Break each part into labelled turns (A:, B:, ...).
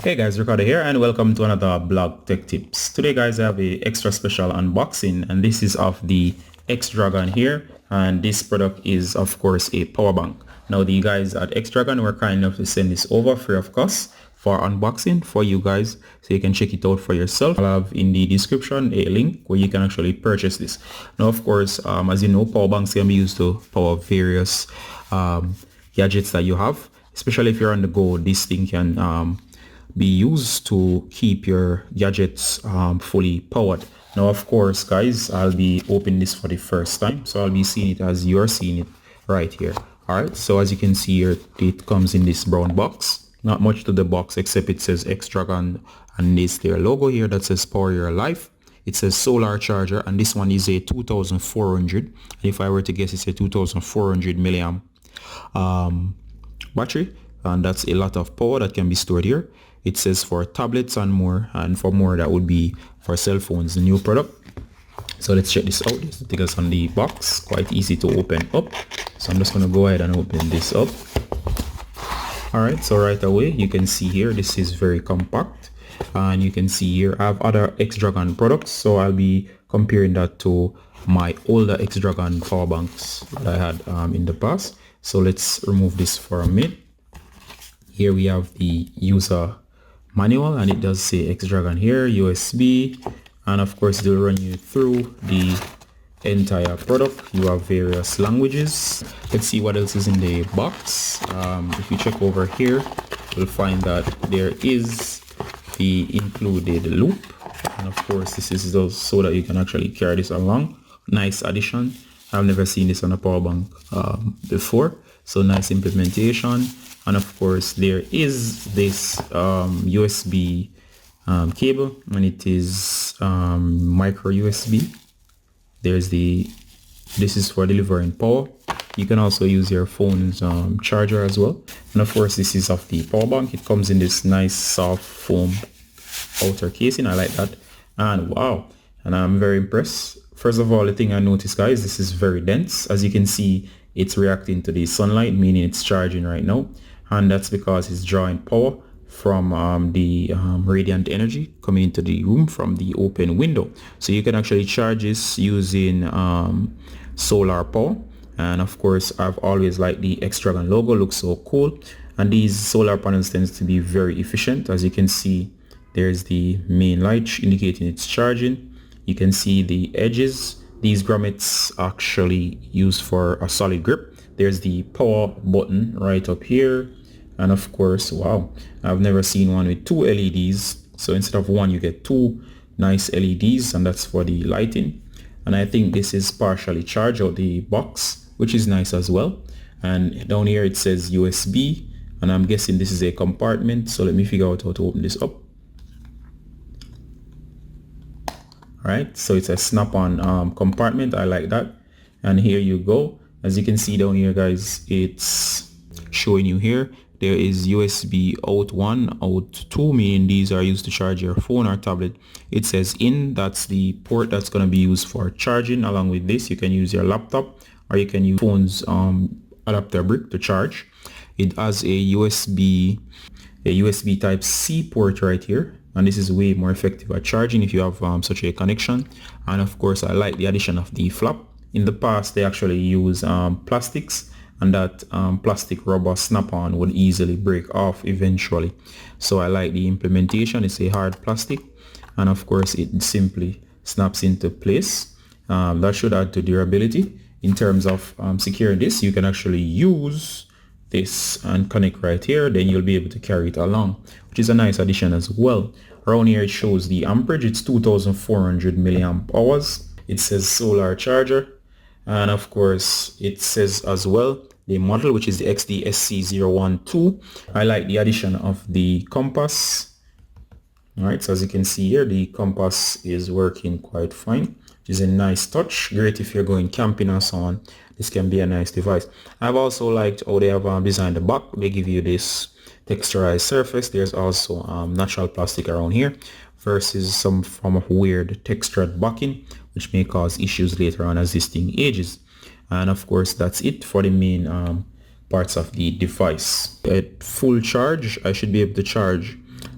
A: Hey guys, Ricardo here and welcome to another blog tech tips. Today guys, I have a extra special unboxing and this is of the X-Dragon here, and this product is of course a power bank. Now the guys at X-Dragon were kind enough to send this over free of cost for unboxing for you guys, so you can check it out for yourself. I'll have in the description a link where you can actually purchase this. Now of course, as you know, power banks can be used to power various gadgets that you have, especially if you're on the go. This thing can be used to keep your gadgets fully powered. Now of course guys, I'll be opening this for the first time, so I'll be seeing it as you're seeing it right here. Alright, so as you can see here, it comes in this brown box. Not much to the box except it says X-Dragon and this their logo here that says power your life. It says solar charger, and this one is a 2400, and if I were to guess, it's a 2400 milliamp battery, and that's a lot of power that can be stored here. It says for tablets and more, and for more that would be for cell phones, the new product. So let's check this out. This take us on the box, quite easy to open up, so I'm just going to go ahead and open this up. Alright, so right away you can see here this is very compact, and you can see here I have other X-Dragon products, so I'll be comparing that to my older X-Dragon power banks that I had in the past. So let's remove this for a minute. Here we have the user manual, and it does say X-Dragon here, USB, and of course they'll run you through the entire product. You have various languages. Let's see what else is in the box. If you check over here, you'll find that there is the included loop, and of course this is just so that you can actually carry this along. Nice addition. I've never seen this on a power bank before, so nice implementation. And of course there is this USB cable, and it is micro USB. This is for delivering power. You can also use your phone's charger as well. And of course this is of the power bank. It comes in this nice soft foam outer casing. I like that, and wow, and I'm very impressed. First of all, the thing I noticed guys, this is very dense. As you can see, it's reacting to the sunlight, meaning it's charging right now, and that's because it's drawing power from the radiant energy coming into the room from the open window. So you can actually charge this using solar power. And of course I've always liked the X-Dragon logo, looks so cool, and these solar panels tends to be very efficient. As you can see, there's the main light indicating it's charging. You can see the edges. These grommets actually used for a solid grip. There's the power button right up here, and of course, wow, I've never seen one with two LEDs. So instead of one, you get two nice LEDs, and that's for the lighting. And I think this is partially charged out the box, which is nice as well. And down here it says USB, and I'm guessing this is a compartment. So let me figure out how to open this up. Alright, so it's a snap-on compartment. I like that. And here you go. As you can see down here guys, it's showing you here there is USB out 1, out 2, meaning these are used to charge your phone or tablet. It says in, that's the port that's going to be used for charging. Along with this, you can use your laptop or you can use phone's adapter brick to charge. It has a USB type C port right here, and this is way more effective at charging if you have such a connection. And of course I like the addition of the flap. In the past they actually use plastics, and that plastic rubber snap-on would easily break off eventually. So I like the implementation. It's a hard plastic, and of course it simply snaps into place. That should add to durability. In terms of securing this, you can actually use this and connect right here, then you'll be able to carry it along, which is a nice addition as well. Around here it shows the amperage. It's 2400 milliamp hours. It says solar charger, and of course it says as well the model, which is the XD-SC012. I like the addition of the compass. All right, so as you can see here, the compass is working quite fine, which is a nice touch. Great if you're going camping or so on. This can be a nice device. I've also liked how they have designed the back. They give you this texturized surface. There's also natural plastic around here versus some form of weird textured backing, which may cause issues later on as this thing ages. And of course that's it for the main parts of the device. At full charge, I should be able to charge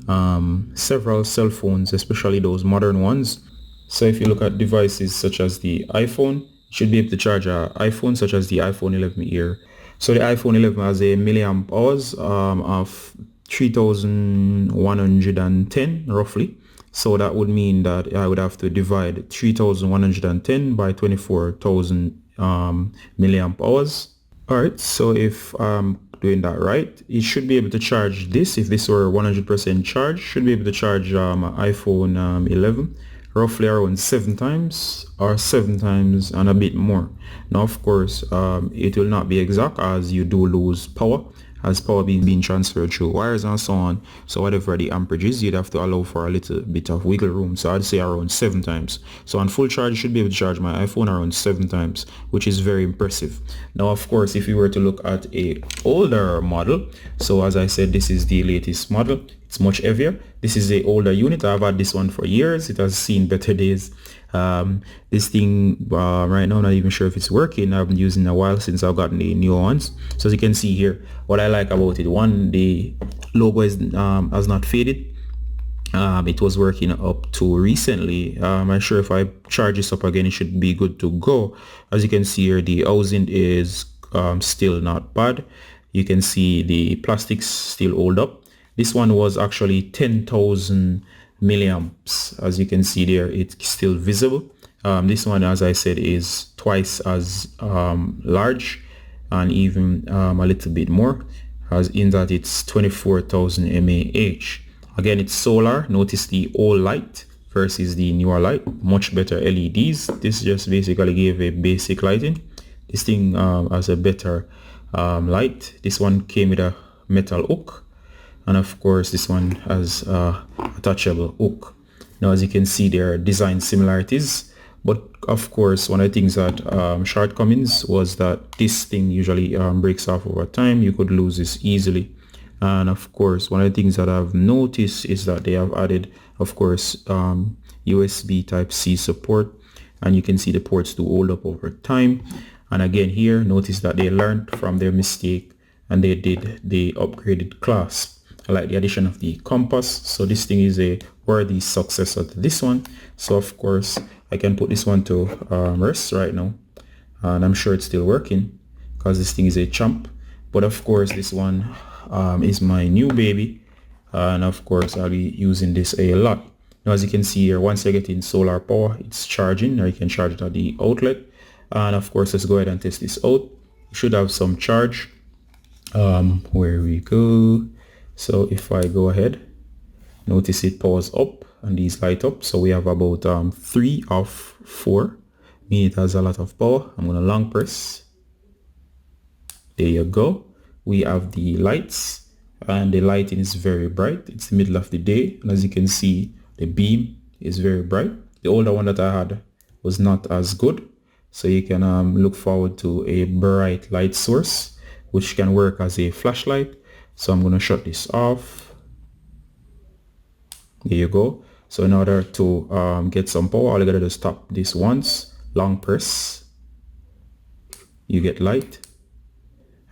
A: several cell phones, especially those modern ones. So if you look at devices such as the iPhone, you should be able to charge an iPhone such as the iPhone 11 here. So the iPhone 11 has a milliamp hours of 3110 roughly. So that would mean that I would have to divide 3110 by 24,000 milliamp hours. Alright, so if I'm doing that right, it should be able to charge this. If this were 100% charge, should be able to charge iPhone 11 roughly around 7 times or 7 times and a bit more. Now of course it will not be exact, as you do lose power, as power being transferred through wires and so on. So whatever the amperage is, you'd have to allow for a little bit of wiggle room. So I'd say around 7 times. So on full charge, you should be able to charge my iPhone around 7 times, which is very impressive. Now of course, if you were to look at a older model, so as I said, this is the latest model. It's much heavier. This is a older unit. I've had this one for years. It has seen better days. This thing right now, I'm not even sure if it's working. I've been using it a while since I've gotten the new ones. So as you can see here, what I like about it, one, the logo is has not faded. It was working up to recently. I'm sure if I charge this up again, it should be good to go. As you can see here, the housing is still not bad. You can see the plastics still hold up. This one was actually 10,000 milliamps. As you can see there, it's still visible. This one, as I said, is twice as large and even a little bit more, as in that it's 24,000 mAh. Again, it's solar. Notice the old light versus the newer light. Much better LEDs. This just basically gave a basic lighting. This thing has a better light. This one came with a metal hook. And of course, this one has a attachable hook. Now, as you can see, there are design similarities. But of course, one of the things that shortcomings was that this thing usually breaks off over time. You could lose this easily. And of course, one of the things that I've noticed is that they have added, of course, USB Type-C support. And you can see the ports do hold up over time. And again here, notice that they learned from their mistake and they did the upgraded clasp. I like the addition of the compass. So this thing is a worthy successor to this one. So of course, I can put this one to rest right now. And I'm sure it's still working because this thing is a champ. But of course, this one is my new baby. And of course, I'll be using this a lot. Now, as you can see here, once you get in solar power, it's charging, or you can charge it at the outlet. And of course, let's go ahead and test this out. You should have some charge. Where we go. So if I go ahead, notice it powers up and these light up. So we have about 3 of 4, meaning it has a lot of power. I'm going to long press. There you go. We have the lights, and the lighting is very bright. It's the middle of the day, and as you can see, the beam is very bright. The older one that I had was not as good. So you can look forward to a bright light source, which can work as a flashlight. So I'm going to shut this off. There you go. So in order to get some power, all you got to do is tap this once, long press, you get light.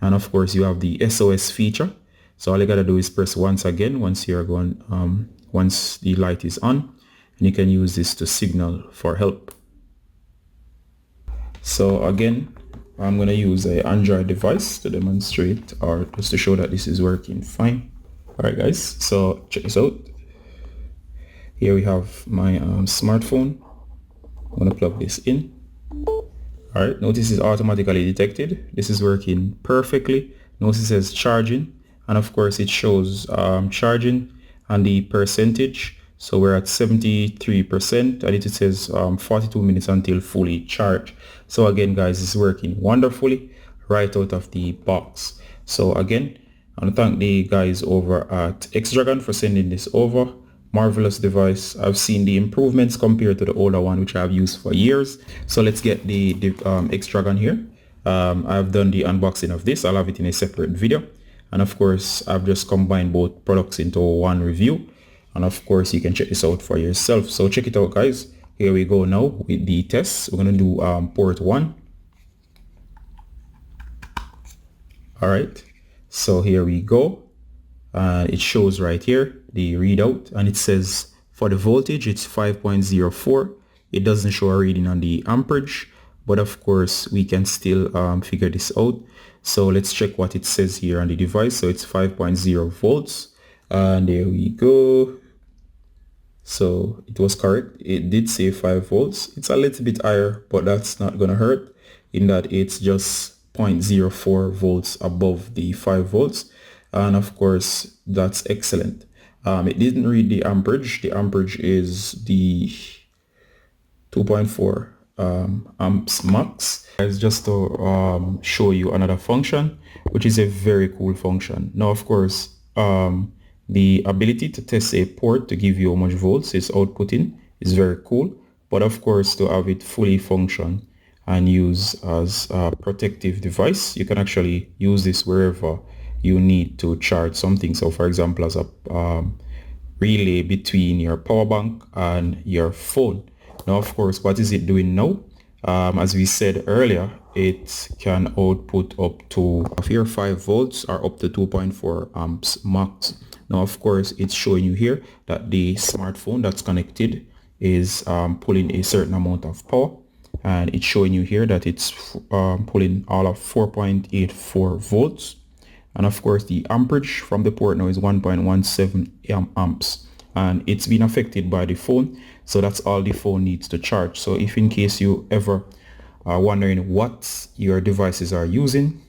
A: And of course you have the SOS feature. So all you got to do is press once again once you're going, once the light is on, and you can use this to signal for help. So again, I'm going to use an Android device to demonstrate, or just to show that this is working fine. Alright guys, so check this out. Here we have my smartphone. I'm going to plug this in. Alright, notice it's automatically detected. This is working perfectly. Notice it says charging, and of course it shows charging and the percentage. So we're at 73%, and it says 42 minutes until fully charged. So again guys, it's working wonderfully right out of the box. So again, I want to thank the guys over at X-Dragon for sending this over. Marvelous device. I've seen the improvements compared to the older one, which I've used for years. So let's get the X-Dragon here. I've done the unboxing of this. I'll have it in a separate video. And of course, I've just combined both products into one review. And of course, you can check this out for yourself. So check it out, guys. Here we go now with the tests. We're going to do port 1. All right. So here we go. It shows right here. the readout, and it says for the voltage it's 5.04. It doesn't show a reading on the amperage, but of course we can still figure this out. So let's check what it says here on the device. So it's 5.0 volts, and there we go. So it was correct. It did say 5 volts. It's a little bit higher, but that's not gonna hurt, in that it's just 0.04 volts above the 5 volts, and of course that's excellent. It didn't read the amperage. The amperage is the 2.4 amps max. It's just to show you another function, which is a very cool function. Now of course the ability to test a port to give you how much volts it's outputting is very cool, but of course to have it fully function and use as a protective device, you can actually use this wherever you need to charge something. So for example, as a relay between your power bank and your phone. Now of course, what is it doing now? As we said earlier, it can output up to here 5 volts or up to 2.4 amps max. Now of course, it's showing you here that the smartphone that's connected is pulling a certain amount of power, and it's showing you here that it's pulling all of 4.84 volts, and of course the amperage from the port now is 1.17 amps, and it's been affected by the phone, so that's all the phone needs to charge. So if in case you ever are wondering what your devices are using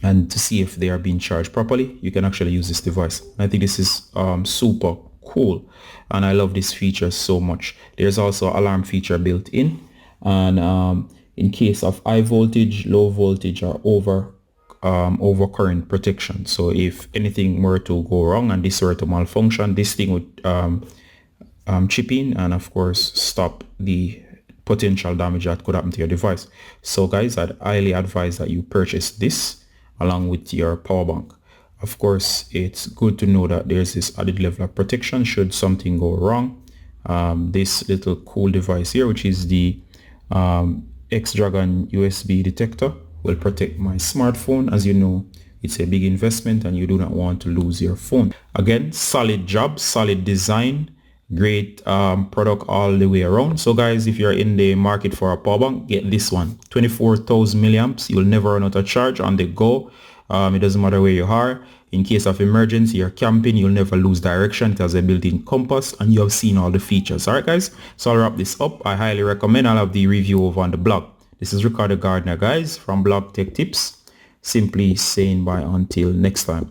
A: and to see if they are being charged properly, you can actually use this device. I think this is super cool, and I love this feature so much. There's also alarm feature built in, and in case of high voltage, low voltage, or overcurrent protection. So if anything were to go wrong and this were to malfunction, this thing would chip in and of course stop the potential damage that could happen to your device. So guys, I'd highly advise that you purchase this along with your power bank. Of course, it's good to know that there's this added level of protection should something go wrong. This little cool device here, which is the X-Dragon USB detector, will protect my smartphone. As you know, it's a big investment and you do not want to lose your phone. Again, solid job, solid design, great product all the way around. So guys, if you're in the market for a power bank, get this one. 24,000 milliamps. You'll never run out of charge on the go. It doesn't matter where you are. In case of emergency, you're camping, you'll never lose direction. It has a built-in compass and you have seen all the features. Alright guys, so I'll wrap this up. I highly recommend. I'll have the review over on the blog. This is Ricardo Gardner, guys, from Blog Tech Tips. Simply saying bye until next time.